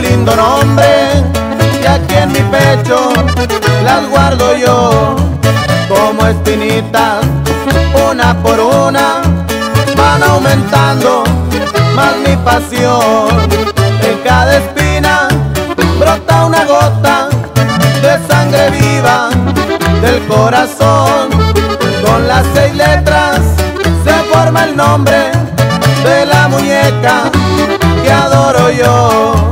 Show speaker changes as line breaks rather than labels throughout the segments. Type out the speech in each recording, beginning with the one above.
lindo nombre, y aquí en mi pecho las guardo yo, como espinitas, una por una, van aumentando más mi pasión. En cada espina brota una gota de sangre viva del corazón. Con las 6 letras se forma el nombre de la muñeca que adoro yo.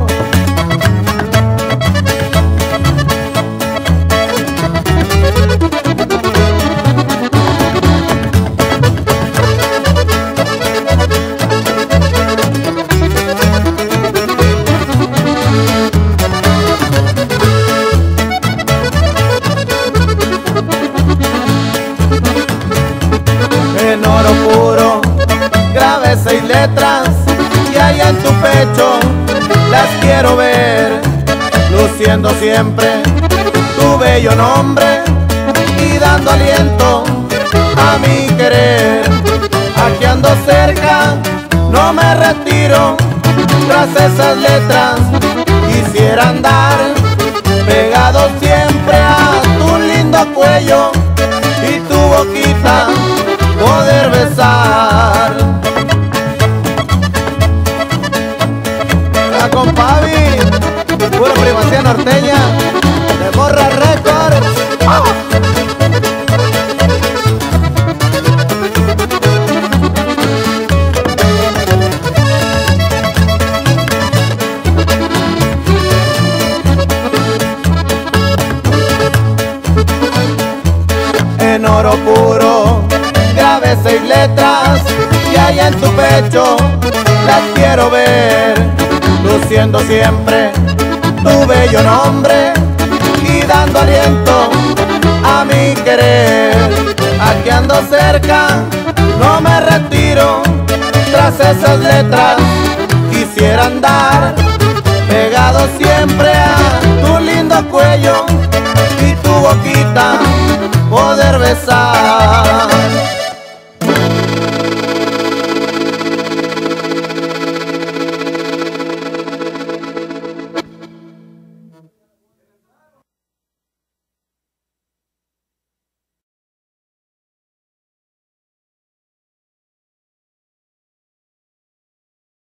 En oro puro grabé 6 letras y allá en tu pecho las quiero ver, luciendo siempre tu bello nombre y dando aliento a mi querer. Aquí ando cerca, no me retiro, tras esas letras quisiera andar, pegado siempre a tu lindo cuello y tu boquita poder besar. La compadre, pura primacía norteña de Morra Records. ¡Oh! En oro puro grabé 6 letras y allá en tu pecho las quiero ver, luciendo siempre tu bello nombre y dando aliento a mi querer. Aquí ando cerca, no me retiro, tras esas letras quisiera andar, pegado siempre a tu lindo cuello y tu boquita poder besar.